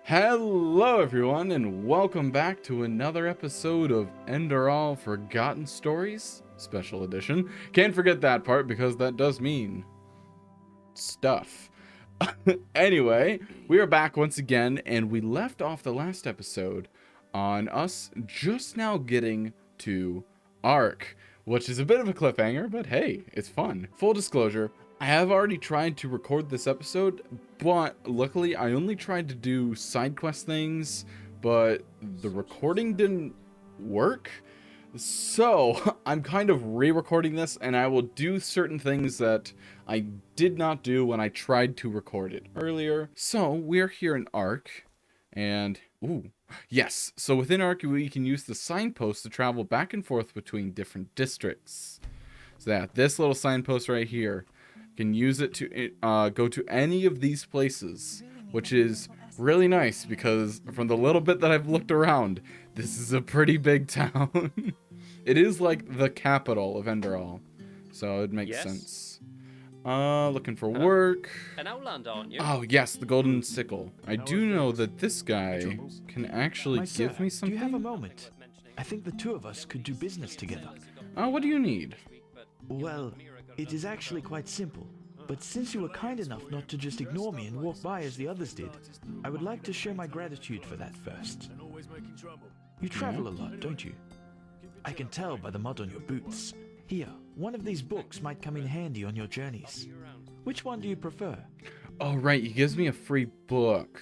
Hello everyone and welcome back to another episode of Enderal Forgotten Stories Special Edition. Can't forget that part because that does mean stuff. Anyway, we are back once again and we left off the last episode on us just now getting to Ark, which is a bit of a cliffhanger, but hey, it's fun. Full disclosure, I have already tried to record this episode, but luckily I only tried to do side quest things, but the recording didn't work. So I'm kind of re-recording this, and I will do certain things that I did not do when I tried to record it earlier. So we're here in Ark, and ooh, yes. So within Ark, we can use the signpost to travel back and forth between different districts. So that this little signpost right here, can use it to go to any of these places, which is really nice because from the little bit that I've looked around, this is a pretty big town. It is like the capital of Enderal, so it makes sense. Looking for work. An outland, aren't you? Oh yes, the golden sickle. I do know that this guy can actually give me something. Do you have a moment? I think the two of us could do business together. What do you need? Well, it is actually quite simple. But since you were kind enough not to just ignore me and walk by as the others did, I would like to show my gratitude for that first. You travel a lot, don't you? I can tell by the mud on your boots. Here, one of these books might come in handy on your journeys. Which one do you prefer? Oh right, he gives me a free book.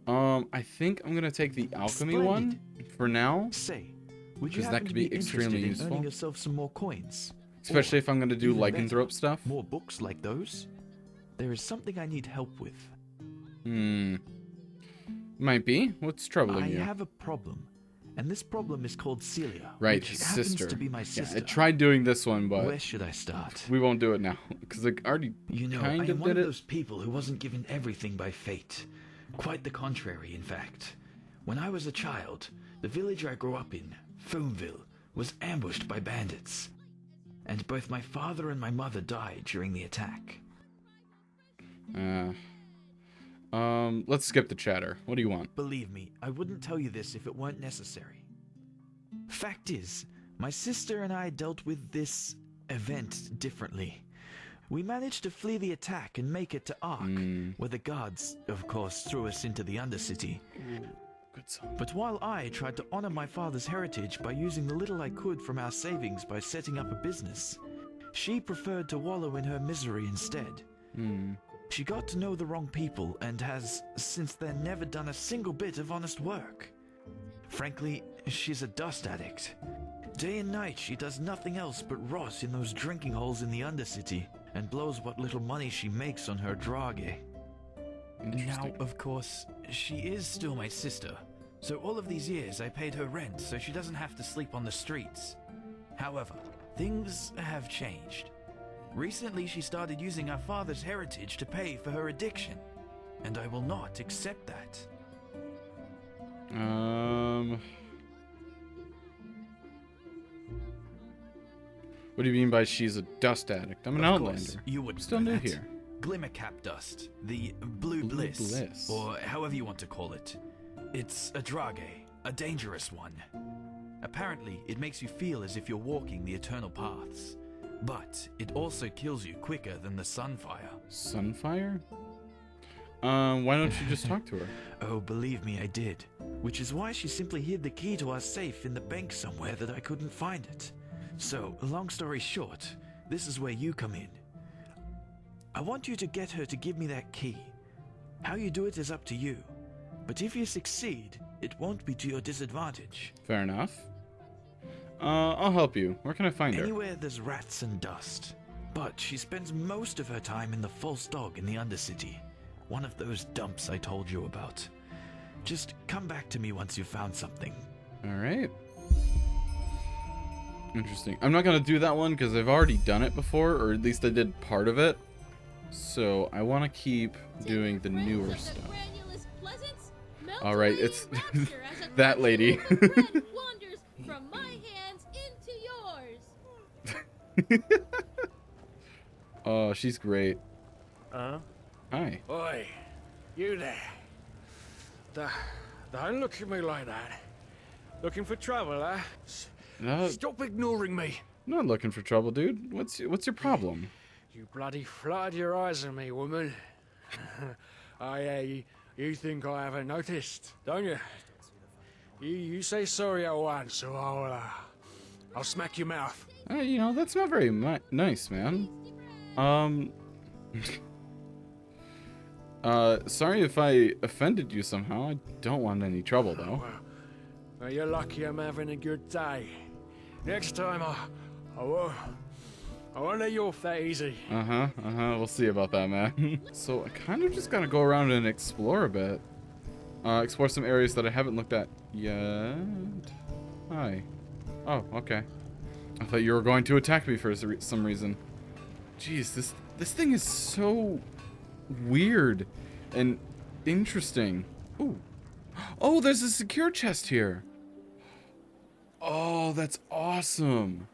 I think I'm gonna take the alchemy one for now. Say, would you that happen could to be be extremely interested in useful. earning yourself some more coins? Especially if I'm going to do Even lycanthrope better, stuff. More books like those? There is something I need help with. Might be. What's troubling I you? have a problem. And this problem is called Celia. Right, which his happens sister. to be my sister. Yeah, I tried doing this one, but Where should I start? we won't do it now. Because I already You know, kind I of am one did of it. those people who wasn't given everything by fate. Quite the contrary, in fact. When I was a child, the village I grew up in, Foamville, was ambushed by bandits. And both my father and my mother died during the attack. Let's skip the chatter. What do you want? Believe me, I wouldn't tell you this if it weren't necessary. Fact is, my sister and I dealt with this event differently. We managed to flee the attack and make it to Ark, where the guards, of course, threw us into the Undercity. Good song. But while I tried to honor my father's heritage by using the little I could from our savings by setting up a business, she preferred to wallow in her misery instead. She got to know the wrong people and has, since then, never done a single bit of honest work. Frankly, she's a dust addict. Day and night, she does nothing else but rot in those drinking holes in the Undercity and blows what little money she makes on her drage. Now, of course, she is still my sister, so all of these years I paid her rent so she doesn't have to sleep on the streets. However, things have changed. Recently she started using our father's heritage to pay for her addiction, and I will not accept that. What do you mean by she's a dust addict? I'm an Of outlander. course, you wouldn't Still know new that. here. Glimmercap dust, the blue bliss, or however you want to call it. It's a drage, a dangerous one. Apparently, it makes you feel as if you're walking the eternal paths. But it also kills you quicker than the sunfire. Sunfire? Why don't you just talk to her? Oh, believe me, I did. Which is why she simply hid the key to our safe in the bank somewhere that I couldn't find it. So, long story short, this is where you come in. I want you to get her to give me that key. How you do it is up to you. But if you succeed, it won't be to your disadvantage. Fair enough. I'll help you. Where can I find her? Anywhere there's rats and dust. But she spends most of her time in the False Dog in the Undercity. One of those dumps I told you about. Just come back to me once you've found something. Alright. Interesting. I'm not gonna do that one because I've already done it before, or at least I did part of it. So I want to keep doing the newer stuff. Alright, it's that lady. Wanders from my hands into yours. Oh, she's great. Huh? Hi. Oi, you there. Don't look at me like that. Looking for trouble, huh? No, Stop ignoring me. I'm not looking for trouble, dude. What's your problem? You bloody fluttered your eyes at me, woman. You think I haven't noticed, don't you? You say sorry at once, so I'll smack your mouth. You know, that's not very nice, man. Sorry if I offended you somehow. I don't want any trouble, though. Well, you're lucky I'm having a good day. Next time, I won't let you off that easy. We'll see about that, man. So I kind of just gotta go around and explore a bit. Explore some areas that I haven't looked at yet. Hi. Oh, okay. I thought you were going to attack me for some reason. Jeez, this thing is so weird and interesting. Ooh. Oh, there's a secure chest here. Oh, that's awesome.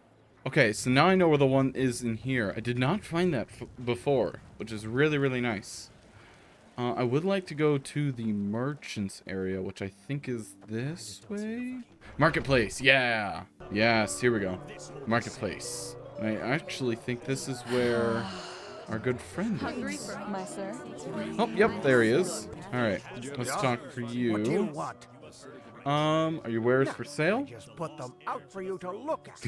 Okay, so now I know where the one is in here. I did not find that before, which is really, really nice. I would like to go to the merchants area, which I think is this way. Marketplace, yeah. Yes, here we go. Marketplace. I actually think this is where our good friend is. My sir. Oh, yep, there he is. All right, let's talk for you. What do you want? Are your wares for sale? Just put them out for you to look at.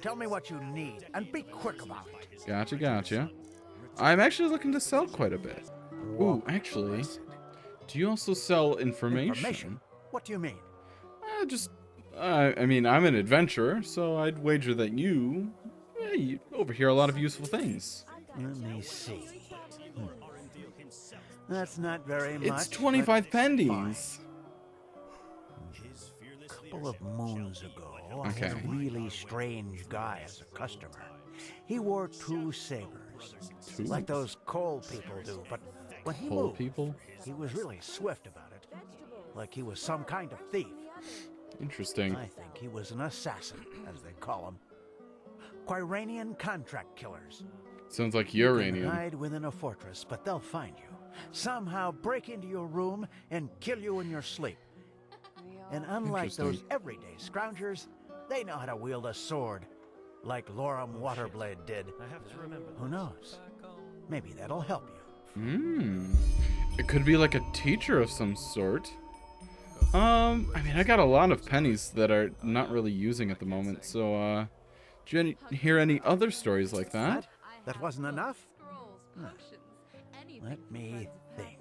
Tell me what you need, and be quick about it. Gotcha. I'm actually looking to sell quite a bit. Ooh, actually, do you also sell information? What do you mean? I mean, I'm an adventurer, so I'd wager that you overhear a lot of useful things. Let me see. That's not very much. It's 25 but pennies. A couple of moons ago, I had a really strange guy as a customer. He wore 2 sabers, like those coal people do, but when he moved, he was really swift about it, like he was some kind of thief. Interesting. I think he was an assassin, as they call them. Quiranian contract killers. Sounds like You Uranian. can hide within a fortress, but they'll find you. Somehow break into your room and kill you in your sleep. And unlike those everyday scroungers, they know how to wield a sword, like Lorem Waterblade did. Who knows? Maybe that'll help you. It could be like a teacher of some sort. I mean, I got a lot of pennies that are not really using at the moment, so, do you hear any other stories like that? That wasn't enough? Let me think.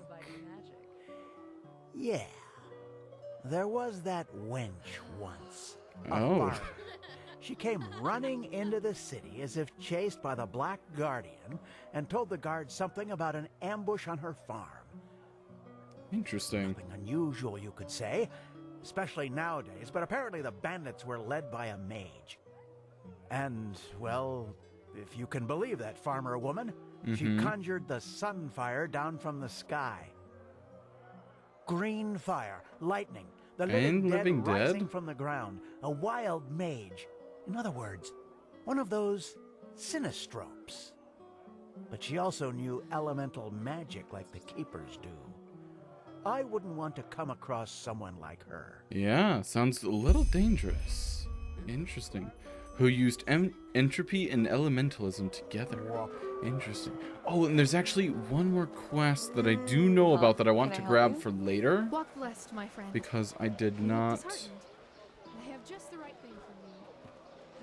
Yeah. There was that wench once. A farmer. She came running into the city as if chased by the Black Guardian and told the guards something about an ambush on her farm. Interesting. Nothing unusual, you could say, especially nowadays, but apparently the bandits were led by a mage. And, well, if you can believe that farmer woman, she conjured the sunfire down from the sky. Green fire, lightning, the living dead rising from the ground, a wild mage. In other words, one of those sinistropes. But she also knew elemental magic like the keepers do. I wouldn't want to come across someone like her. Yeah, sounds a little dangerous. Interesting. Who used entropy and elementalism together. Interesting. Oh, and there's actually one more quest that I do know about that I want to grab for later. Walk blessed, my friend. Because I did not... I have just the right thing for you.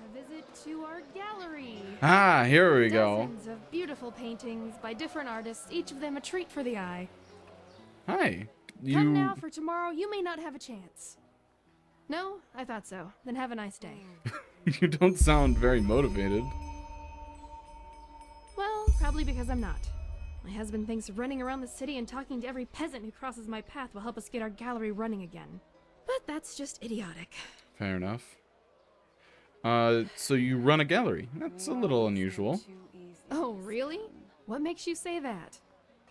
A visit to our gallery. Ah, here we go. Dozens of beautiful paintings by different artists, each of them a treat for the eye. Hi. Come now, for tomorrow you may not have a chance. No? I thought so. Then have a nice day. You don't sound very motivated. Well, probably because I'm not. My husband thinks running around the city and talking to every peasant who crosses my path will help us get our gallery running again. But that's just idiotic. Fair enough. So you run a gallery. That's a little unusual. Oh, really? What makes you say that?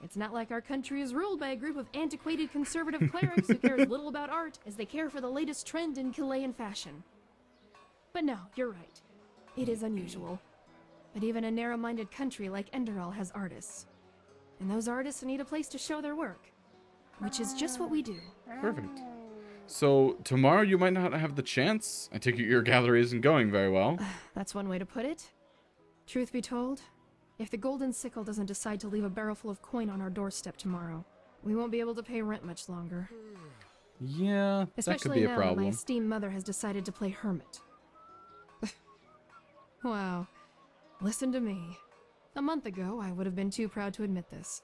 It's not like our country is ruled by a group of antiquated conservative clerics who care as little about art as they care for the latest trend in Chilean fashion. But no, you're right. It is unusual. But even a narrow-minded country like Enderal has artists. And those artists need a place to show their work. which is just what we do. Perfect. So, tomorrow you might not have the chance. I take it your gallery isn't going very well. That's one way to put it. Truth be told, if the Golden Sickle doesn't decide to leave a barrel full of coin on our doorstep tomorrow, we won't be able to pay rent much longer. Yeah, that could Especially be a now problem. my esteemed mother has decided to play hermit. Wow. Listen to me. A month ago, I would have been too proud to admit this.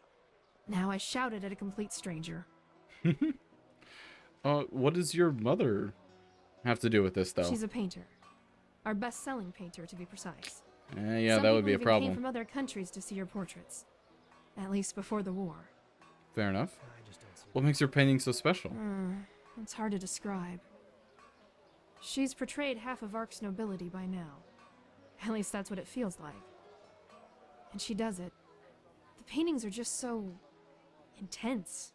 Now I shouted at a complete stranger. What does your mother have to do with this, though? She's a painter. Our best-selling painter, to be precise. Yeah, Some that would people be a even problem. came from other countries to see her portraits. At least before the war. Fair enough. What makes her painting so special? It's hard to describe. She's portrayed half of Ark's nobility by now. At least that's what it feels like. And she does it. The paintings are just so intense.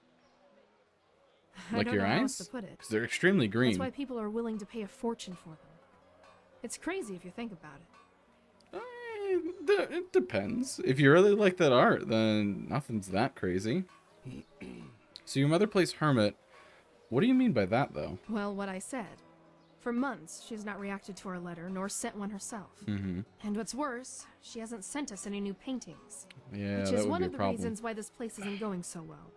I Like don't your know how else eyes? to put it. Because they're extremely green. That's why people are willing to pay a fortune for them. It's crazy if you think about it. It depends. If you really like that art, then nothing's that crazy. So your mother plays hermit. What do you mean by that, though? Well, what I said. For months, she has not reacted to our letter, nor sent one herself. Mm-hmm. And what's worse, she hasn't sent us any new paintings. Yeah, Which that is would one be a of the problem. reasons why this place isn't going so well.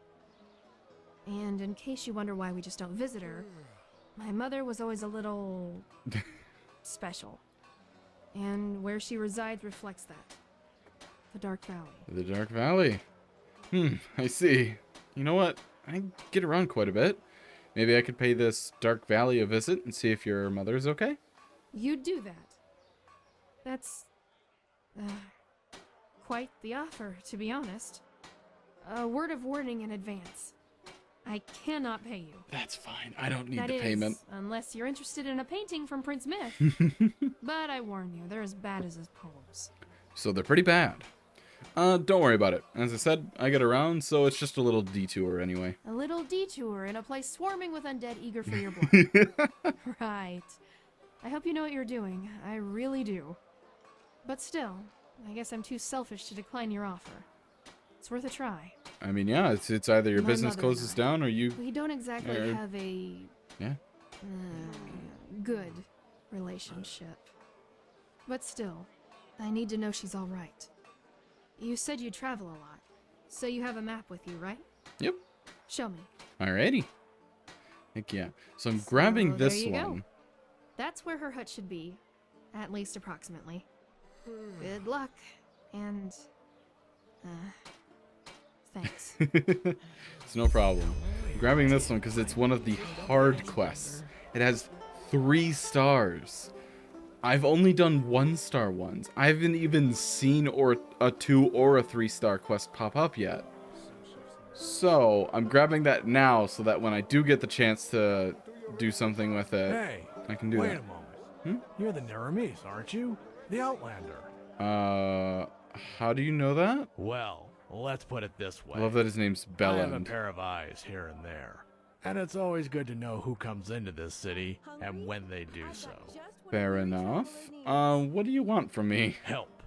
And in case you wonder why we just don't visit her, my mother was always a little special. And where she resides reflects that. The Dark Valley. The Dark Valley. I see. You know what? I get around quite a bit. Maybe I could pay this Dark Valley a visit and see if your mother's okay? You'd do that. That's quite the offer, to be honest. A word of warning in advance. I cannot pay you. That's fine. I don't need That the is, payment. unless you're interested in a painting from Prince Myth. But I warn you, they're as bad as his poems. So they're pretty bad. Don't worry about it. As I said, I get around, so it's just a little detour anyway. A little detour in a place swarming with undead eager for your blood. Right. I hope you know what you're doing. I really do. But still, I guess I'm too selfish to decline your offer. It's worth a try. I mean, yeah, it's either your My business mother closes and I, down or you... We don't exactly have a Yeah. good relationship. But still, I need to know she's all right. You said you travel a lot, so you have a map with you, right? Yep. Show me. Alrighty. Heck yeah. So I'm grabbing there this you go. one. That's where her hut should be, at least approximately. Good luck, and thanks. It's no problem. I'm grabbing this one because it's one of the hard quests. It has 3 stars. I've only done 1-star ones. I haven't even seen a 2 or a 3-star quest pop up yet. So I'm grabbing that now so that when I do get the chance to do something with it, Hey, I can do wait that. a moment. You're the Naramis, aren't you? The Outlander. How do you know that? Well, let's put it this way. I love that his name's I have a Belland. pair of eyes here and there. And it's always good to know who comes into this city and when they do so. Fair enough. What do you want from me? Help.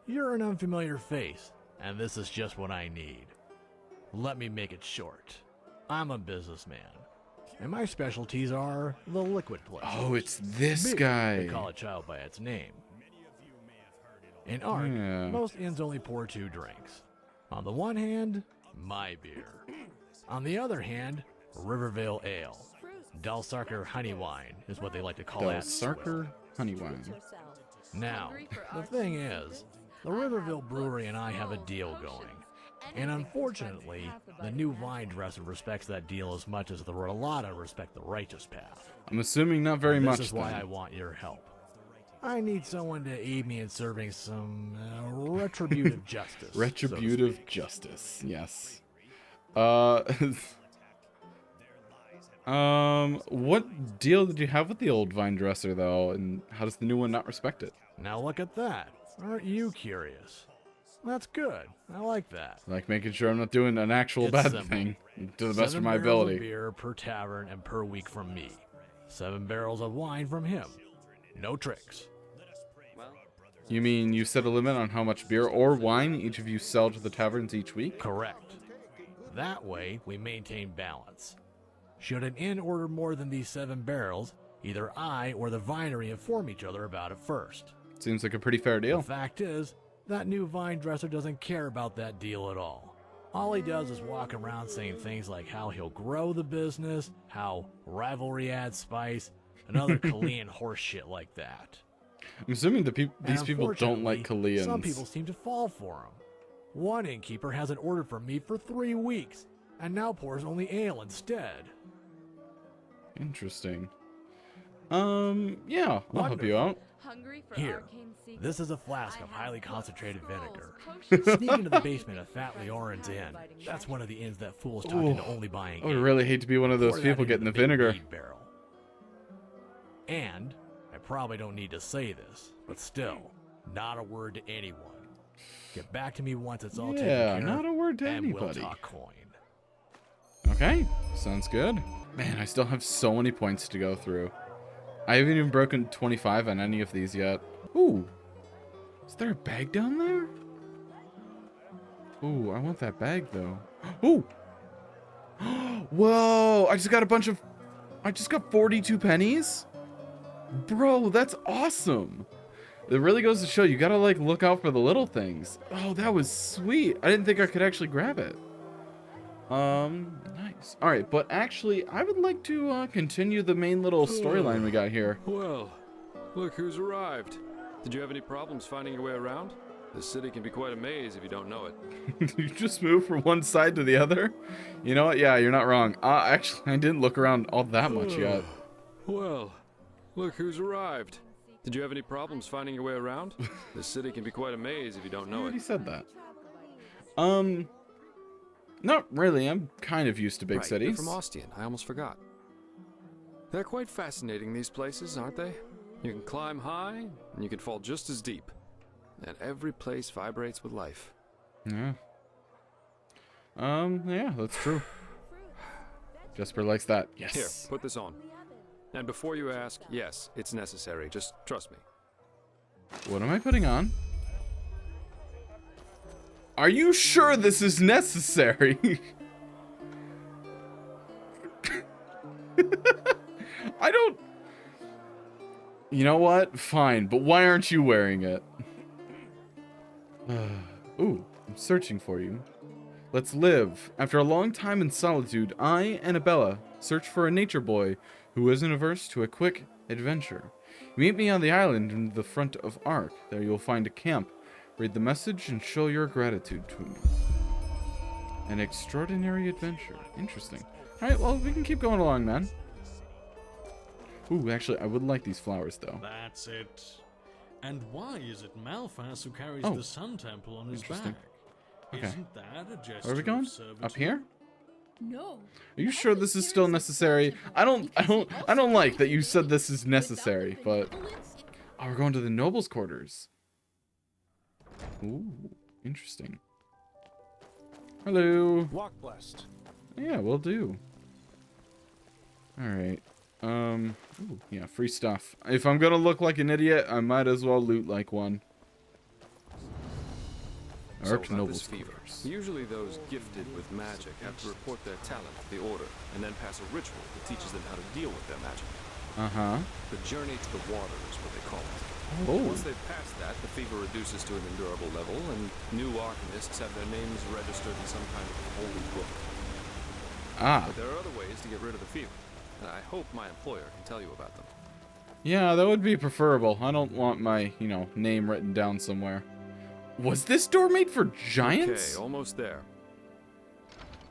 You're an unfamiliar face, and this is just what I need. Let me make it short. I'm a businessman, and my specialties are the liquid pleasures. Oh, it's this Beer. guy. They call a child by its name. In art, Yeah. most inns only pour 2 drinks. On the one hand, my beer. On the other hand, Rivervale Ale. Dulsarker honey wine is what they like to call that. Sarker honey wine. Now, the thing is, the Riverville Brewery and I have a deal going. And unfortunately, the new vine dresser respects that deal as much as the Rolata respect the righteous path. I'm assuming not very much. This is why then. I want your help. I need someone to aid me in serving some retributive justice. so to Retributive speak. justice. Yes. What deal did you have with the old vine dresser though, and how does the new one not respect it? Now look at that. Aren't you curious? That's good. I like that. Like making sure I'm not doing an actual It's bad simple. thing to the best of 7 my barrels ability. Of beer per tavern and per week from me. 7 barrels of wine from him. No tricks. You mean you set a limit on how much beer or wine each of you sell to the taverns each week? Correct. That way, we maintain balance. Should an inn order more than these 7 barrels, either I or the vinery inform each other about it first. Seems like a pretty fair deal. The fact is, that new vine dresser doesn't care about that deal at all. All he does is walk around saying things like how he'll grow the business, how rivalry adds spice, and other Chilean horse shit like that. I'm assuming these people don't like Chileans. Some people seem to fall for him. One innkeeper hasn't ordered from me for 3 weeks, and now pours only ale instead. Interesting. Yeah, I'll help you out. Here, this is a flask of highly concentrated vinegar. Sneak into the basement of Fat Leorin's Inn. That's one of the inns that fools talk into only buying. I would really hate to be one of those people getting the vinegar. Barrel. And I probably don't need to say this, but still, not a word to anyone. Get back to me once it's all taken care of. Yeah, not a word to and anybody. We'll talk coin. Okay, sounds good. Man, I still have so many points to go through. I haven't even broken 25 on any of these yet. Ooh. Is there a bag down there? Ooh, I want that bag though. Ooh. Whoa, I just got 42 pennies? Bro, that's awesome. It really goes to show you gotta like look out for the little things. Oh, that was sweet. I didn't think I could actually grab it. Nice. All right, but actually, I would like to continue the main little storyline we got here. Well, look who's arrived. Did you have any problems finding your way around? The city can be quite a maze if you don't know it. You just move from one side to the other? You know what? Yeah, you're not wrong. Actually, I didn't look around all that much yet. Well, look who's arrived. Did you have any problems finding your way around? The city can be quite a maze if you don't know it. He said that. Not really. I'm kind of used to big cities. You're from Ostian. I almost forgot. They're quite fascinating, these places, aren't they? You can climb high, and you can fall just as deep. And every place vibrates with life. Yeah. Yeah, that's true. Jesper likes that. Yes. Here, put this on. And before you ask, yes, it's necessary. Just trust me. What am I putting on? Are you sure this is necessary? I don't... You know what? Fine, but why aren't you wearing it? Ooh, I'm searching for you. Let's live. After a long time in solitude, I, Annabella, search for a nature boy who isn't averse to a quick adventure. Meet me on the island in the front of Ark. There you'll find a camp. Read the message and show your gratitude to me. An extraordinary adventure. Interesting. Alright, well, we can keep going along, man. Ooh, actually, I would like these flowers, though. That's it. And why is it Malphas who carries the Sun Temple on his back? Okay. Isn't that a gesture Where are we going? of servitude? Up here? No. Are you sure this is still necessary? I don't like that you said this is necessary, but... Oh, we're going to the nobles' quarters. Ooh, interesting. Hello. Walk blessed. Yeah, will do. Alright. Ooh, yeah, free stuff. If I'm gonna look like an idiot, I might as well loot like one. Ark nobles' quarters. Usually those gifted with magic have to report their talent to the Order, and then pass a ritual that teaches them how to deal with their magic. Uh-huh. The journey to the water is what they call it. Oh. Once they've passed that, the fever reduces to an endurable level, and new alchemists have their names registered in some kind of holy book. Ah. But there are other ways to get rid of the fever, and I hope my employer can tell you about them. Yeah, that would be preferable. I don't want my, name written down somewhere. Was this door made for giants? Okay, almost there.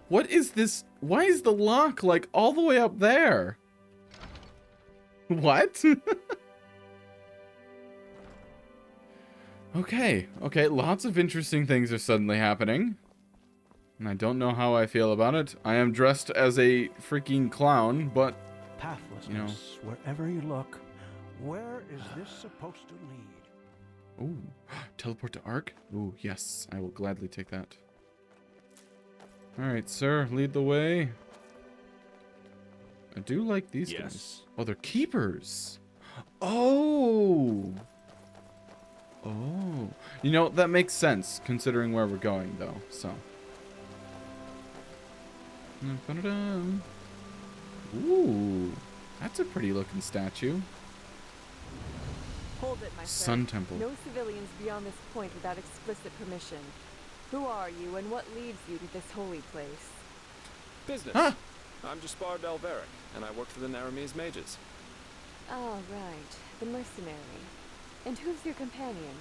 What is this? Why is the lock, like, all the way up there? What? Okay, lots of interesting things are suddenly happening. And I don't know how I feel about it. I am dressed as a freaking clown, but... Pathlessness, wherever you look. Where is this supposed to lead? Ooh, teleport to Ark? Ooh, yes, I will gladly take that. Alright, sir, lead the way. I do like these guys. Oh, they're keepers. Oh! Oh. That makes sense, considering where we're going, though, so. Ooh, that's a pretty looking statue. Hold it, my Sun friend. Temple. No civilians beyond this point without explicit permission. Who are you, and what leads you to this holy place? Business. Huh? I'm Jaspar Delveric, and I work for the Naramese mages. Oh, right. The mercenary. And who's your companion?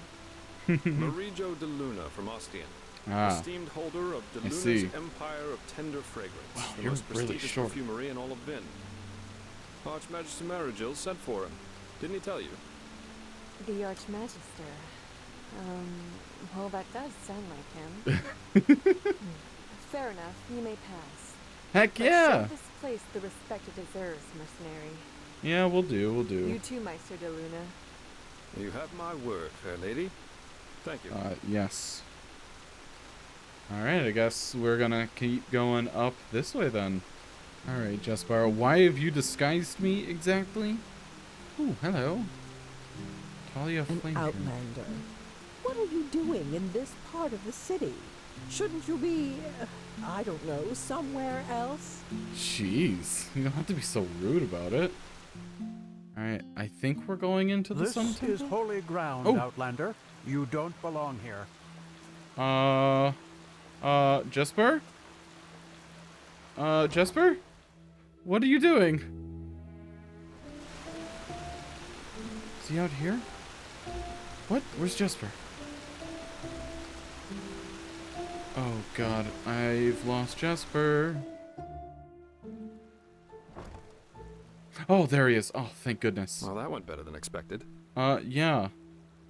Marijo de Luna from Ostian. Esteemed holder of de Luna's Empire of Tender Fragrance. Wow, the you're most really prestigious short. perfumery in all of Vin. Archmagister Marigil sent for him. Didn't he tell you? The Archmagister. Well, that does sound like him. Fair enough. You may pass. Heck But yeah! show this place the respect it deserves, mercenary. Yeah, we'll do. You too, Meister de Luna. You have my word, fair lady. Thank you. Yes. Alright, I guess we're gonna keep going up this way then. Alright, Jaspar, why have you disguised me exactly? Ooh, hello. Talia An Flanger. outlander. What are you doing in this part of the city? Shouldn't you be, I don't know, somewhere else? Jeez, you don't have to be so rude about it. Alright, I think we're going into the Sun Temple. This is holy ground, Outlander. You don't belong here. Jesper? Jesper? What are you doing? Is he out here? What? Where's Jesper? Oh god, I've lost Jesper. Oh, there he is. Oh, thank goodness. Well, that went better than expected. Yeah.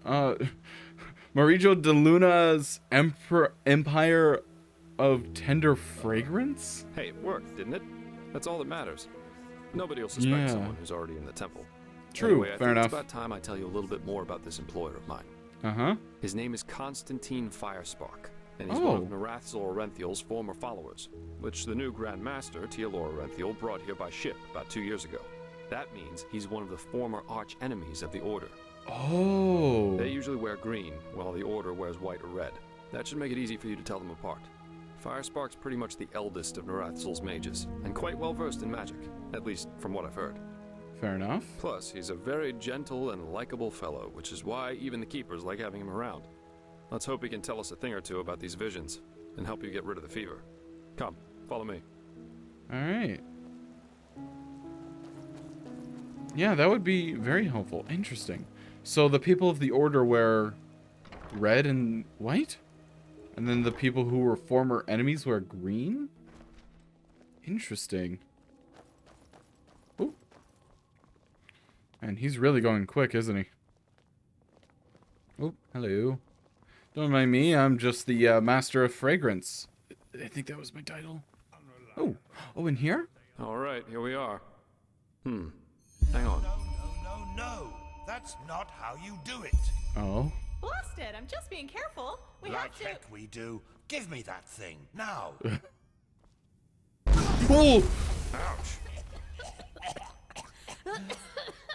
Marijo de Luna's Empire of Tender Fragrance? Hey, it worked, didn't it? That's all that matters. Nobody will suspect someone who's already in the temple. True, anyway, I fair think enough. It's about time I tell you a little bit more about this employer of mine. Uh-huh. His name is Constantine Firespark, and he's one of Narathzor Orenthiel's former followers, which the new Grand Master, Tealor Orenthiel, brought here by ship about 2 years ago. That means he's one of the former arch-enemies of the Order. Oh. They usually wear green, while the Order wears white or red. That should make it easy for you to tell them apart. Firespark's pretty much the eldest of Narathzul's mages, and quite well versed in magic, at least from what I've heard. Fair enough. Plus, he's a very gentle and likable fellow, which is why even the keepers like having him around. Let's hope he can tell us a thing or two about these visions, and help you get rid of the fever. Come, follow me. Alright. Yeah, that would be very helpful. Interesting. So the people of the Order wear red and white? And then the people who were former enemies wear green? Interesting. Ooh. And he's really going quick, isn't he? Oh, hello. Don't mind me, I'm just the Master of Fragrance. I think that was my title. Oh, in here? Alright, here we are. Hang on. No. That's not how you do it. Oh. Blast it, I'm just being careful. We like have to... heck we do. Give me that thing, now. Oh! Ouch.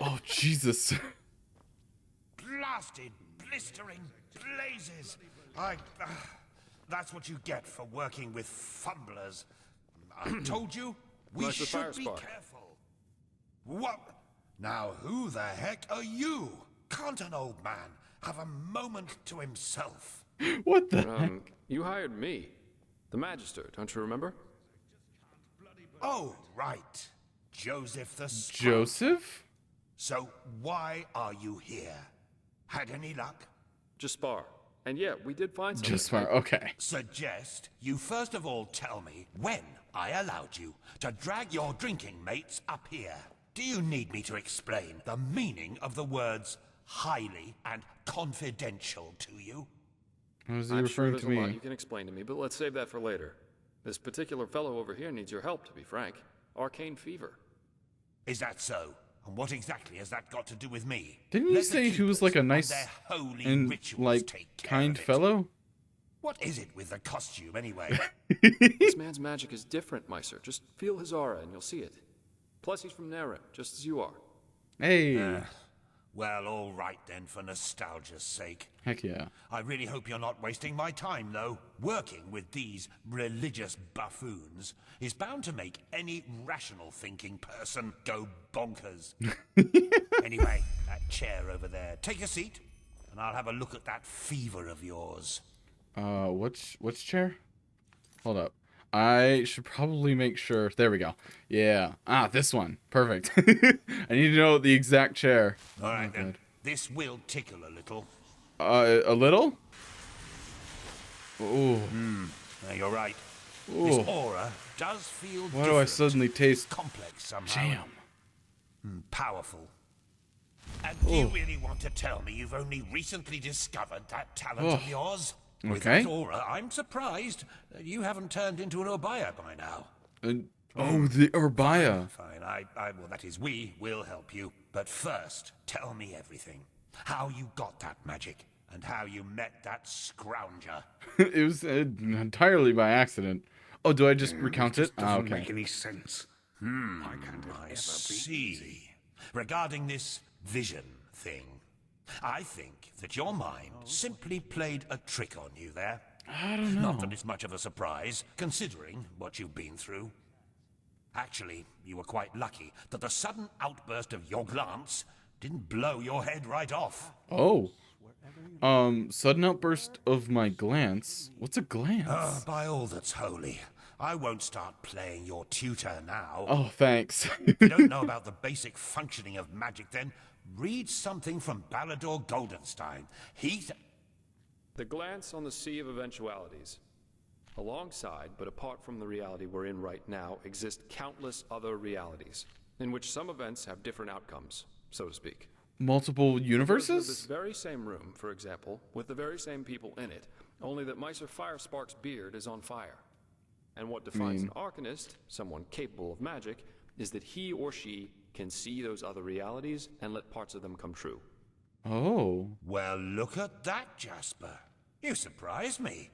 Oh, Jesus. Blasted, blistering blazes. That's what you get for working with fumblers. I told you, we Nice should be Firespark. careful. What? Now who the heck are you? Can't an old man have a moment to himself? What the heck? You hired me. The Magister, don't you remember? Oh, right. Joseph the Scout. Joseph? So why are you here? Had any luck? Jaspar. And yeah, we did find something. Jaspar, okay. Suggest you first of all tell me when I allowed you to drag your drinking mates up here. Do you need me to explain the meaning of the words highly and confidential to you? How is he I'm sure referring there's to a lot me? you can explain to me, but let's save that for later. This particular fellow over here needs your help, to be frank. Arcane fever. Is that so? And what exactly has that got to do with me? Didn't you Let the say he was keepers like a and nice their holy and rituals like take care kind of it. fellow? What is it with the costume anyway? This man's magic is different, Meister. Just feel his aura and you'll see it. Plus, he's from Narim, just as you are. Hey. Well, all right then, for nostalgia's sake. Heck yeah. I really hope you're not wasting my time, though. Working with these religious buffoons is bound to make any rational thinking person go bonkers. Anyway, that chair over there. Take a seat, and I'll have a look at that fever of yours. Which chair? Hold up. I should probably make sure. There we go. Yeah. Ah, this one. Perfect. I need to know the exact chair. All right, then. This will tickle a little. A little? Ooh. No, you're right. Ooh. This aura does feel Why do I suddenly taste complex somehow? Jam. Powerful. And do you really want to tell me you've only recently discovered that talent of yours? With that aura, I'm surprised that you haven't turned into an Urbaya by now. The Urbaya. Fine. Well, that is, we will help you. But first, tell me everything. How you got that magic, and how you met that scrounger. It was entirely by accident. Oh, do I just recount it? Doesn't make any sense. Why can't it ever see. be easy? Regarding this vision thing, I think that your mind simply played a trick on you there. I don't know. Not that it's much of a surprise, considering what you've been through. Actually, you were quite lucky that the sudden outburst of your glance didn't blow your head right off. Oh. Sudden outburst of my glance? What's a glance? By all that's holy. I won't start playing your tutor now. Oh, thanks. If you don't know about the basic functioning of magic, then read something from Ballador Goldenstein. The glance on the sea of eventualities. Alongside, but apart from the reality we're in right now, exist countless other realities, in which some events have different outcomes, so to speak. Multiple universes? This very same room, for example, with the very same people in it, only that Meister Firespark's beard is on fire. And what defines an arcanist, someone capable of magic, is that he or she can see those other realities and let parts of them come true. Oh. Well, look at that, Jasper. You surprised me.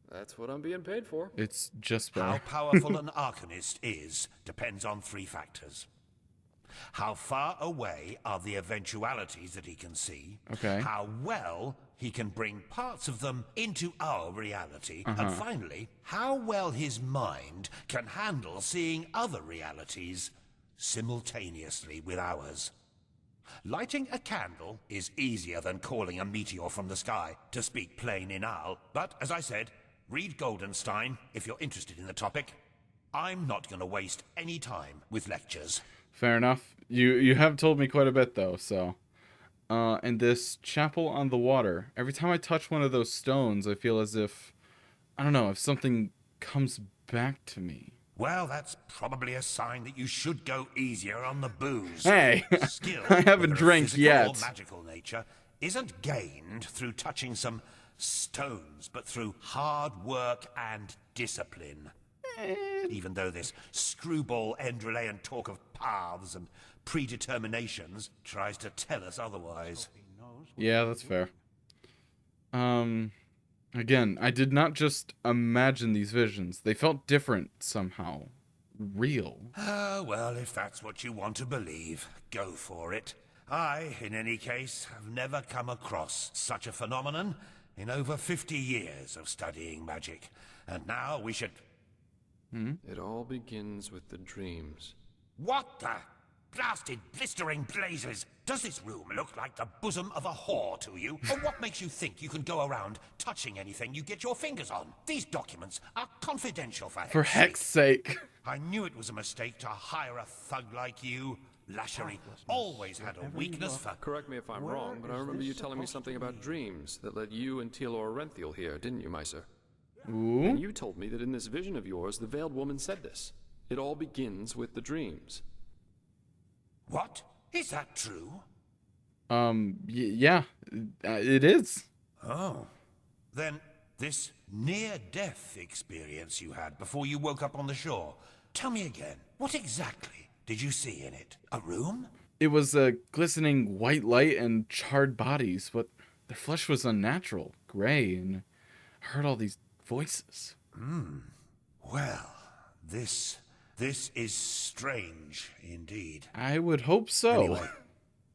That's what I'm being paid for. It's just How powerful an arcanist is depends on 3 factors. How far away are the eventualities that he can see? Okay. How well he can bring parts of them into our reality. And finally, how well his mind can handle seeing other realities simultaneously with ours. Lighting a candle is easier than calling a meteor from the sky, to speak plain in Al. But, as I said, read Goldenstein if you're interested in the topic. I'm not going to waste any time with lectures. Fair enough. You have told me quite a bit, though, so... and this chapel on the water. Every time I touch one of those stones, I feel as if... I don't know, if something comes back to me. Well, that's probably a sign that you should go easier on the booze. Hey, Skill, I haven't drank yet. Or magical nature, isn't gained through touching some stones, but through hard work and discipline. Even though this screwball Enderalian talk of paths and predeterminations tries to tell us otherwise. Yeah, that's fair. Again, I did not just imagine these visions. They felt different somehow. Real. Well, if that's what you want to believe, go for it. I, in any case, have never come across such a phenomenon in over 50 years of studying magic. And now we should... It all begins with the dreams. What the blasted blistering blazes? Does this room look like the bosom of a whore to you? Or what makes you think you can go around touching anything you get your fingers on? These documents are confidential for heck's sake. I knew it was a mistake to hire a thug like you. Lashery always had a weakness for... Correct me if I'm wrong, but I remember you telling me something about dreams that led you and Tealor Renthiel here, didn't you, Meister? Ooh. And you told me that in this vision of yours, the veiled woman said this. It all begins with the dreams. What? Is that true? Yeah, it is. Oh. Then this near-death experience you had before you woke up on the shore. Tell me again, what exactly did you see in it? A room? It was a glistening white light and charred bodies, but their flesh was unnatural, gray, and I heard all these voices. Well, this is strange indeed. I would hope so. Anyway,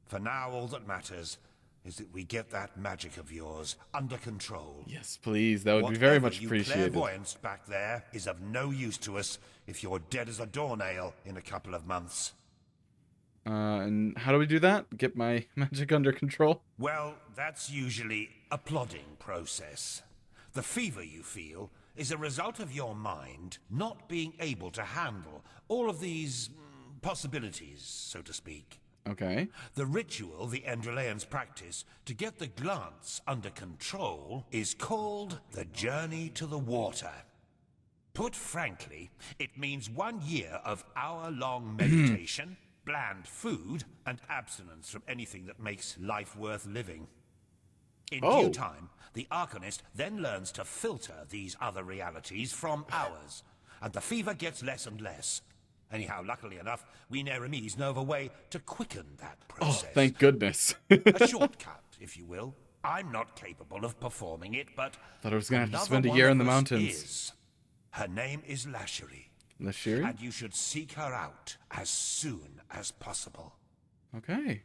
For now, all that matters is that we get that magic of yours under control. Yes, please. That would be very much Whatever appreciated. clairvoyance back there is of no use to us if you're dead as a doornail in a couple of months. And how do we do that? Get my magic under control? Well, that's usually a plodding process. The fever you feel is a result of your mind not being able to handle all of these possibilities, so to speak. Okay. The ritual the Enderalians practice to get the glance under control is called the Journey to the Water. Put frankly, it means 1 year of hour-long meditation, bland food, and abstinence from anything that makes life worth living. In due time, the Arcanist then learns to filter these other realities from ours, and the fever gets less and less. Anyhow, luckily enough, we Neramis know of a way to quicken that process. Oh, thank goodness. A shortcut, if you will. I'm not capable of performing it, but thought I was going to have to spend a year in the mountains. Is. Her name is Lashery. Lashery? And you should seek her out as soon as possible. Okay.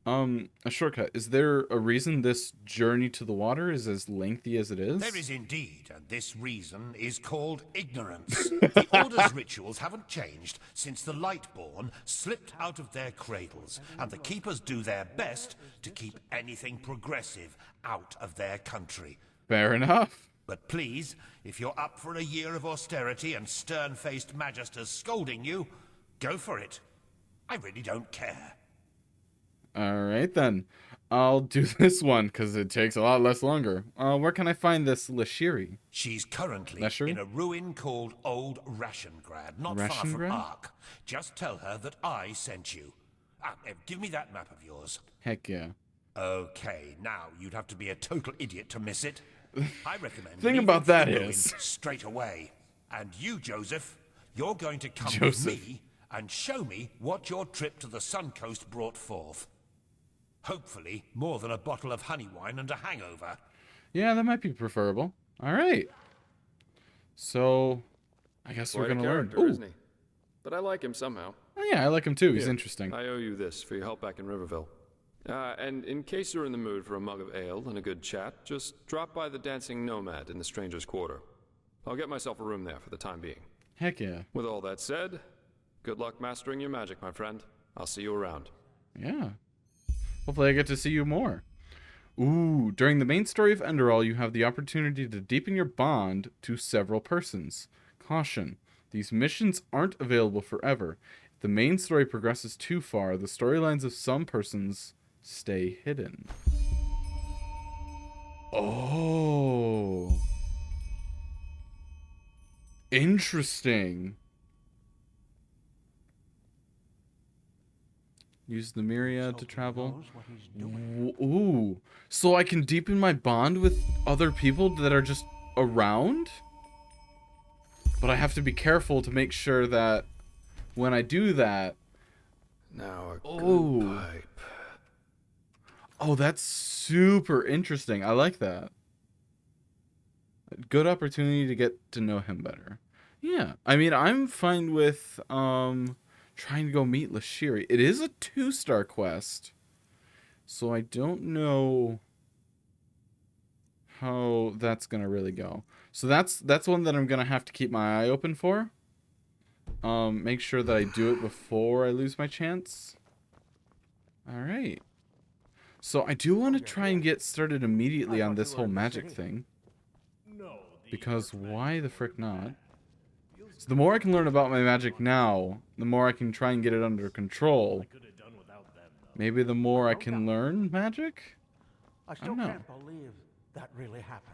A shortcut. Is there a reason this journey to the water is as lengthy as it is? There is indeed, and this reason is called ignorance. The Order's rituals haven't changed since the Lightborne slipped out of their cradles, and the Keepers do their best to keep anything progressive out of their country. Fair enough. But please, if you're up for a year of austerity and stern-faced magisters scolding you, go for it. I really don't care. All right, then. I'll do this one, because it takes a lot less longer. Where can I find this Lashery? She's currently Lashery? in a ruin called Old Rashengrad, not far from Ark. Just tell her that I sent you. Give me that map of yours. Heck yeah. Okay, now you'd have to be a total idiot to miss it. I recommend The thing about that is straight away. And you, Joseph, you're going to come with me and show me what your trip to the Sun Coast brought forth. Hopefully, more than a bottle of honey wine and a hangover. Yeah, that might be preferable. All right. So, I guess we're going to learn. Ooh. Isn't he? But I like him somehow. Oh, yeah, I like him too. He's interesting. I owe you this for your help back in Riverville. And in case you're in the mood for a mug of ale and a good chat, just drop by the Dancing Nomad in the Stranger's Quarter. I'll get myself a room there for the time being. Heck yeah. With all that said, good luck mastering your magic, my friend. I'll see you around. Yeah. Hopefully I get to see you more. Ooh, during the main story of Enderal, you have the opportunity to deepen your bond to several persons. Caution, these missions aren't available forever. If the main story progresses too far, the storylines of some persons stay hidden. Oh. Interesting. Use the myriad to travel. Ooh. So I can deepen my bond with other people that are just around? But I have to be careful to make sure that when I do that... Now a good pipe. Oh, that's super interesting. I like that. Good opportunity to get to know him better. Yeah. I mean, I'm fine with... trying to go meet Lashery. It is a 2-star quest, so I don't know how that's gonna really go. So that's one that I'm gonna have to keep my eye open for. Make sure that I do it before I lose my chance. All right. So I do want to try and get started immediately on this whole magic thing, because why the frick not? So the more I can learn about my magic now, the more I can try and get it under control. Maybe the more I can learn magic? I still can't believe that really happened.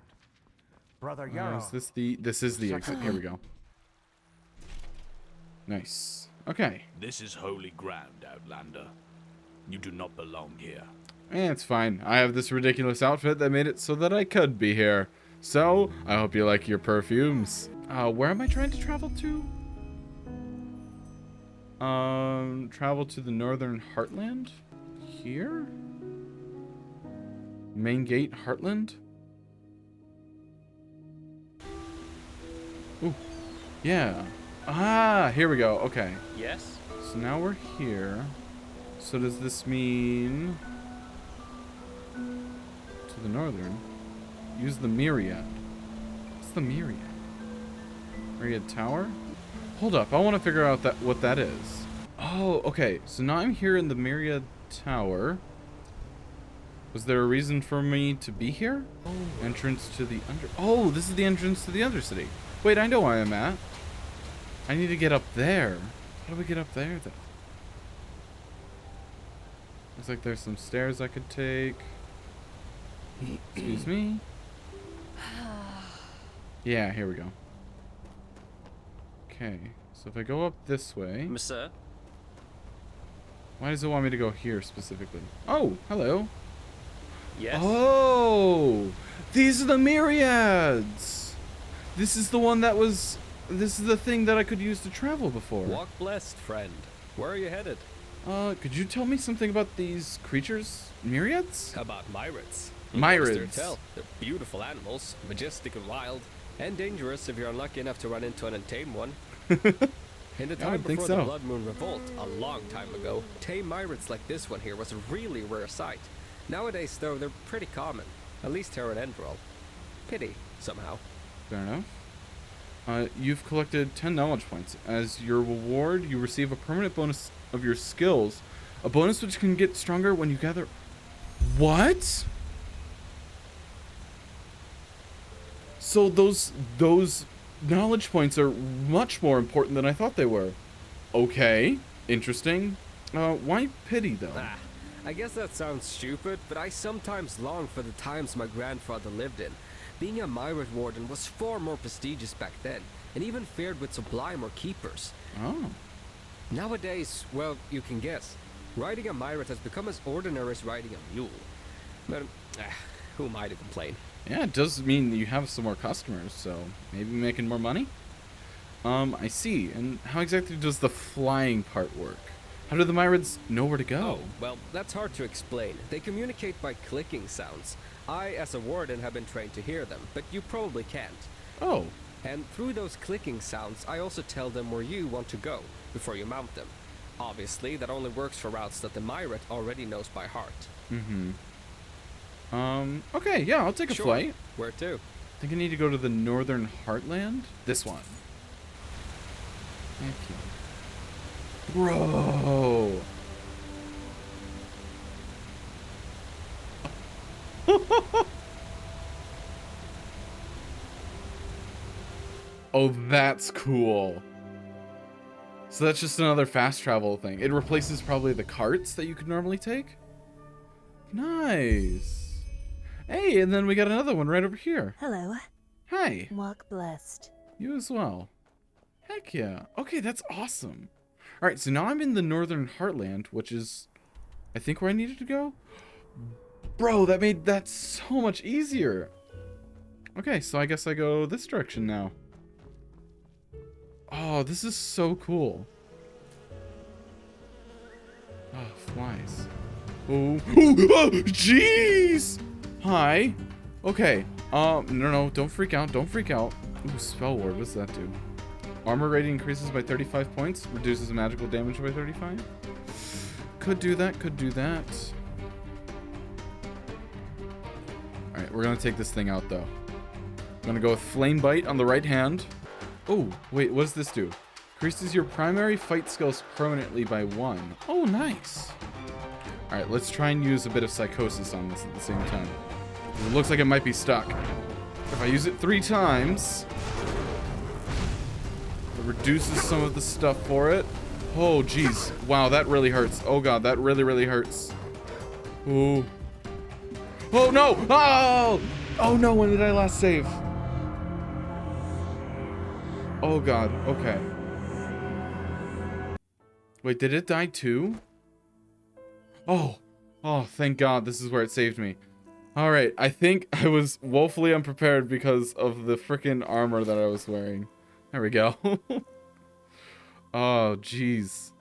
Brother Yarrow. This is the exit. Here we go. Nice. Okay. This is holy ground, Outlander. You do not belong here. It's fine. I have this ridiculous outfit that made it so that I could be here. So, I hope you like your perfumes. Where am I trying to travel to? Travel to the northern Heartland? Here? Main gate, Heartland? Ooh. Yeah. Ah, here we go. Okay. Yes? So now we're here. So does this mean to the northern? Use the Myriad. What's the Myriad? Myriad Tower? Hold up, I want to figure out what that is. Oh, okay. So now I'm here in the Myriad Tower. Was there a reason for me to be here? Oh. Entrance to the under... Oh, this is the entrance to the Undercity. Wait, I know where I'm at. I need to get up there. How do we get up there, then? Looks like there's some stairs I could take. Excuse me. Yeah, here we go. Okay, so if I go up this way... Monsieur? Why does it want me to go here specifically? Oh, hello. Yes? Oh! These are the Myriads! This is the one that was... This is the thing that I could use to travel before. Walk blessed, friend. Where are you headed? Could you tell me something about these creatures? Myriads? How about myriads? Myriads. They're beautiful animals, majestic and wild, and dangerous if you're unlucky enough to run into an untamed one. In the time before the Blood Moon Revolt, a long time ago, tame myriads like this one here was a really rare sight. Nowadays, though, they're pretty common, at least here in Enderal. Pity, somehow. Fair enough. You've collected 10 knowledge points. As your reward, you receive a permanent bonus of your skills. A bonus which can get stronger when you gather... What? So those knowledge points are much more important than I thought they were. Okay, interesting. Why pity, though? I guess that sounds stupid, but I sometimes long for the times my grandfather lived in. Being a Myriad Warden was far more prestigious back then, and even fared with Sublime or Keepers. Oh. Nowadays, well, you can guess. Riding a Myriad has become as ordinary as riding a mule. But, who am I to complain? Yeah, it does mean you have some more customers, so maybe making more money? I see. And how exactly does the flying part work? How do the Myriads know where to go? Oh, well, that's hard to explain. They communicate by clicking sounds. I, as a warden, have been trained to hear them, but you probably can't. Oh. And through those clicking sounds, I also tell them where you want to go before you mount them. Obviously, that only works for routes that the Myriad already knows by heart. Mm-hmm. Okay, yeah, I'll take a flight. Where to? I think I need to go to the northern Heartland. This one. Thank you. Bro! Oh, that's cool. So that's just another fast travel thing. It replaces probably the carts that you could normally take. Nice. Hey, and then we got another one right over here. Hello. Hi. Walk blessed. You as well. Heck yeah. Okay, that's awesome. All right, so now I'm in the northern Heartland, which is, I think, where I needed to go. Bro, that made that so much easier. Okay, so I guess I go this direction now. Oh, this is so cool. Oh, flies. Oh, oh, jeez! Hi. Okay. No, don't freak out. Don't freak out. Ooh, spell ward. What's that do? Armor rating increases by 35 points. Reduces magical damage by 35. Could do that. Could do that. Alright, we're gonna take this thing out, though. I'm gonna go with Flame Bite on the right hand. Oh, wait, what does this do? Increases your primary fight skills permanently by 1. Oh, nice. Alright, let's try and use a bit of Psychosis on this at the same time. It looks like it might be stuck. If I use it 3 times, it reduces some of the stuff for it. Oh, jeez. Wow, that really hurts. Oh, God, that really, really hurts. Ooh. Oh, no! Oh! Oh, no, when did I last save? Oh, God. Okay. Wait, did it die too? Oh. Oh, thank God. This is where it saved me. Alright, I think I was woefully unprepared because of the frickin' armor that I was wearing. There we go. Oh, jeez.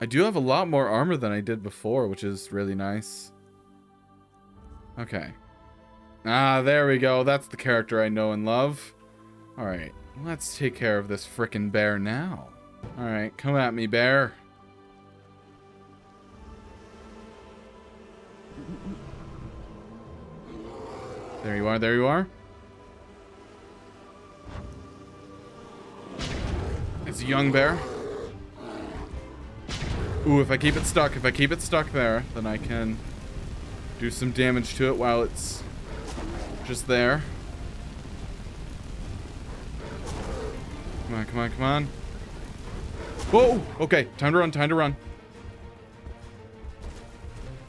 I do have a lot more armor than I did before, which is really nice. Okay. Ah, there we go. That's the character I know and love. Alright, let's take care of this frickin' bear now. Alright, come at me, bear. There you are, there you are. It's a young bear. Ooh, if I keep it stuck there, then I can do some damage to it while it's just there. Come on, come on, come on. Whoa! Okay, time to run, time to run.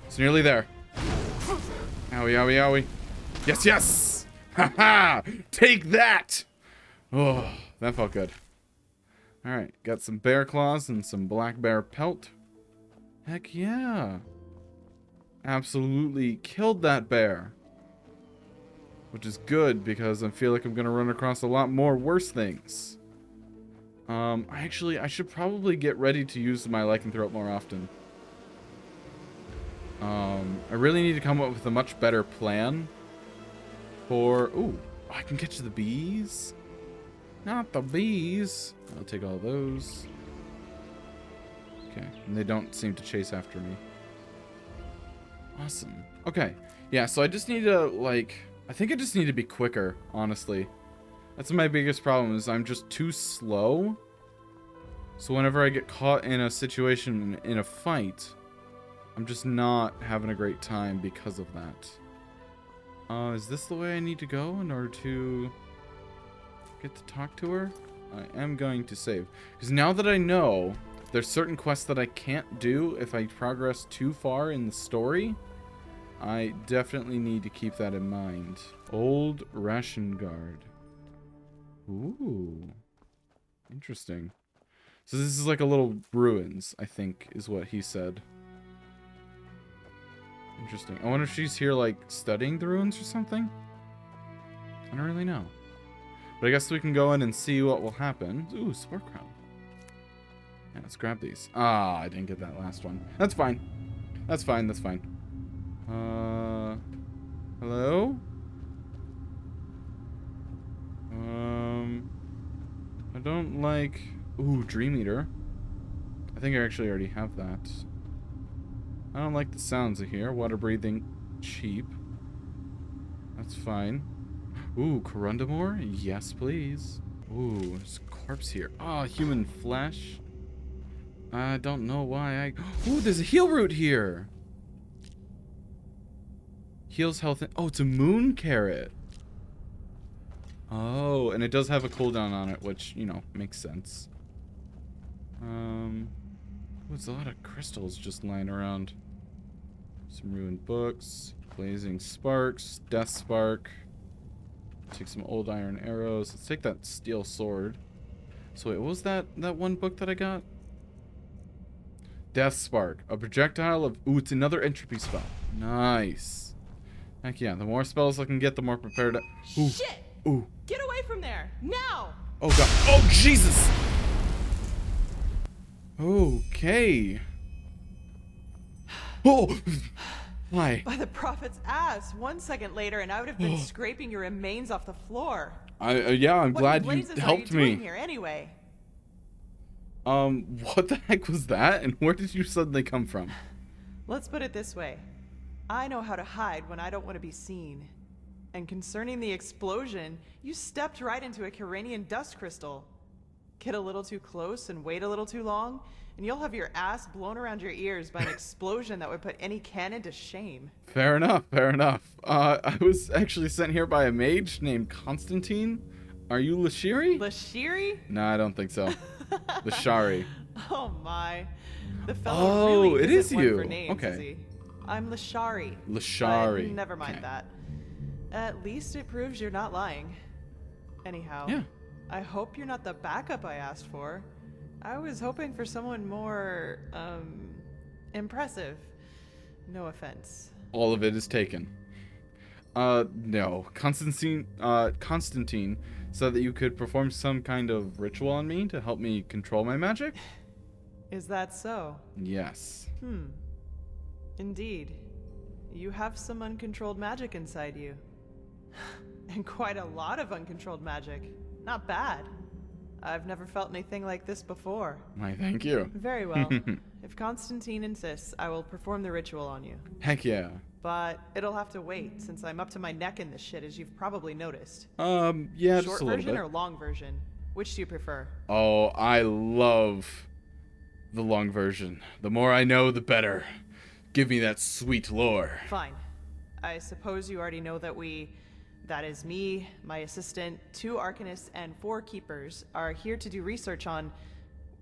It's nearly there. Owie, owie, owie. Yes, yes! Ha-ha! Take that! Oh, that felt good. Alright, got some bear claws and some black bear pelt. Heck yeah. Absolutely killed that bear. Which is good because I feel like I'm going to run across a lot more worse things. I should probably get ready to use my lycanthrope more often. I really need to come up with a much better plan for... Ooh, I can catch the bees? Not the bees. I'll take all those. Okay, and they don't seem to chase after me. Awesome. Okay, yeah, so I just need to, like... I think I just need to be quicker, honestly. That's my biggest problem, is I'm just too slow. So whenever I get caught in a situation, in a fight, I'm just not having a great time because of that. Is this the way I need to go in order to get to talk to her? I am going to save. Because now that I know there's certain quests that I can't do if I progress too far in the story, I definitely need to keep that in mind. Old ration guard. Ooh. Interesting. So this is like a little ruins, I think, is what he said. Interesting. I wonder if she's here, like, studying the ruins or something? I don't really know. But I guess we can go in and see what will happen. Ooh, spore crown. Yeah, let's grab these. Ah, I didn't get that last one. That's fine. That's fine, that's fine. Hello? I don't like... Ooh, Dream Eater. I think I actually already have that. I don't like the sounds of here. Water breathing, cheap. That's fine. Ooh, Corundamore? Yes, please. Ooh, there's a corpse here. Oh, human flesh. I don't know why I... Ooh, there's a heal root here. Heals health. Oh, it's a moon carrot. Oh, and it does have a cooldown on it, which, you know, makes sense. There's a lot of crystals just lying around. Some ruined books, blazing sparks, death spark. Take some old iron arrows. Let's take that steel sword. So wait, what was that one book that I got? Death spark, a projectile of... Ooh, it's another entropy spell. Nice. Heck yeah, the more spells I can get, the more prepared I... Ooh. Shit! Ooh. Get away from there, now! Oh god. Oh Jesus! Okay. Oh! Why? By the prophet's ass. 1 second later, and I would have been scraping your remains off the floor. Yeah, I'm glad you helped me. Here anyway? What the heck was that? And where did you suddenly come from? Let's put it this way. I know how to hide when I don't want to be seen. And concerning the explosion, you stepped right into a Kyranian dust crystal. Get a little too close and wait a little too long, and you'll have your ass blown around your ears by an explosion that would put any cannon to shame. Fair enough, fair enough. I was actually sent here by a mage named Constantine. Are you Lashiri? Lashiri? No, I don't think so. Lashari. Oh my. The fellow really it is you. For names, okay. Is he? I'm Lashari. Lashari. But never mind that. At least it proves you're not lying. Anyhow. Yeah. I hope you're not the backup I asked for. I was hoping for someone more, impressive. No offense. All of it is taken. No. Constantine said that you could perform some kind of ritual on me to help me control my magic? Is that so? Yes. Indeed. You have some uncontrolled magic inside you. And quite a lot of uncontrolled magic. Not bad. I've never felt anything like this before. Why, thank you. Very well. If Constantine insists, I will perform the ritual on you. Heck yeah. but it'll have to wait since I'm up to my neck in this shit, as you've probably noticed. Yeah, just a Short little version bit. or long version? Which do you prefer? Oh, I love the long version. The more I know, the better. Give me that sweet lore. Fine. I suppose you already know that that is me, my assistant, 2 arcanists, and 4 keepers, are here to do research on,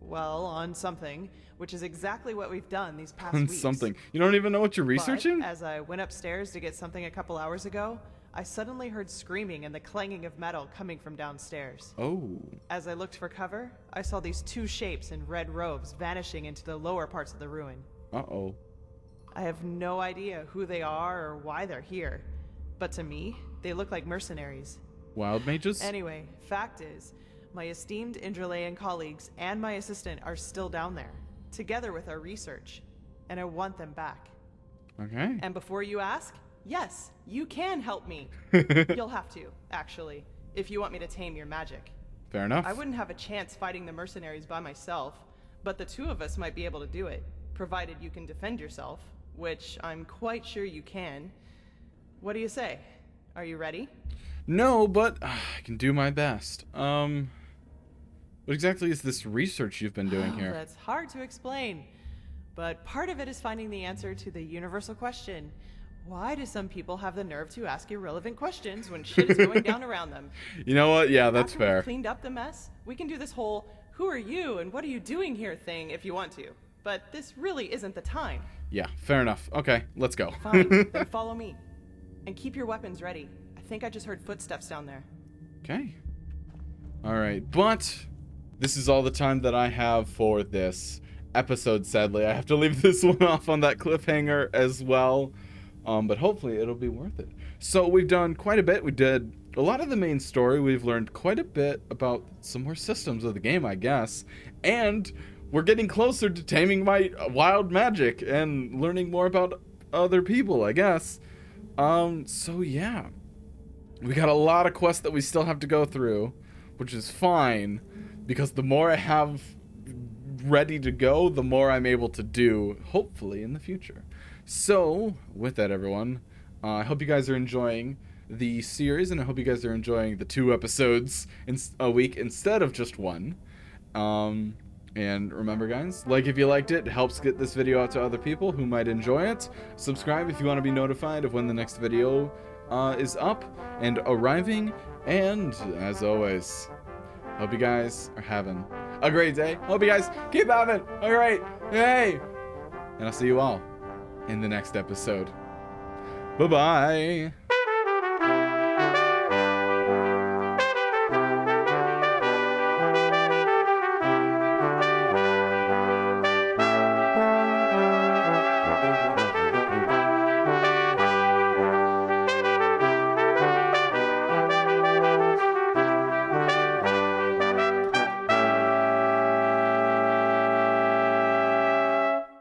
well, on something, which is exactly what we've done these past weeks. Something. You don't even know what you're researching? But as I went upstairs to get something a couple hours ago, I suddenly heard screaming and the clanging of metal coming from downstairs. Oh. As I looked for cover, I saw these 2 shapes in red robes vanishing into the lower parts of the ruin. Uh-oh. I have no idea who they are or why they're here, but to me, they look like mercenaries. Wild mages? Anyway, fact is, my esteemed Indralean colleagues and my assistant are still down there, together with our research, and I want them back. Okay. And before you ask, yes, you can help me. You'll have to, actually, if you want me to tame your magic. Fair enough. I wouldn't have a chance fighting the mercenaries by myself, but the 2 of us might be able to do it, provided you can defend yourself, which I'm quite sure you can. What do you say? Are you ready? No, but I can do my best. What exactly is this research you've been doing here? That's hard to explain, but part of it is finding the answer to the universal question. Why do some people have the nerve to ask irrelevant questions when shit is going down around them? You know what? Yeah, that's After fair. we've cleaned up the mess, we can do this whole "who are you and what are you doing here" thing if you want to. But this really isn't the time. Yeah, fair enough. Okay, let's go. Fine, then follow me. And keep your weapons ready. I think I just heard footsteps down there. Okay. Alright, but this is all the time that I have for this episode, sadly. I have to leave this one off on that cliffhanger as well. But hopefully it'll be worth it. So we've done quite a bit. We did a lot of the main story. We've learned quite a bit about some more systems of the game, I guess. And we're getting closer to taming my wild magic and learning more about other people, I guess. So yeah. We got a lot of quests that we still have to go through, which is fine, because the more I have ready to go, the more I'm able to do, hopefully, in the future. So, with that, everyone, I hope you guys are enjoying the series, and I hope you guys are enjoying the 2 episodes a week instead of just 1. And remember, guys, like if you liked it, it helps get this video out to other people who might enjoy it. Subscribe if you want to be notified of when the next video is up and arriving. And, as always, hope you guys are having a great day. Hope you guys keep having a great day. And I'll see you all in the next episode. Bye-bye.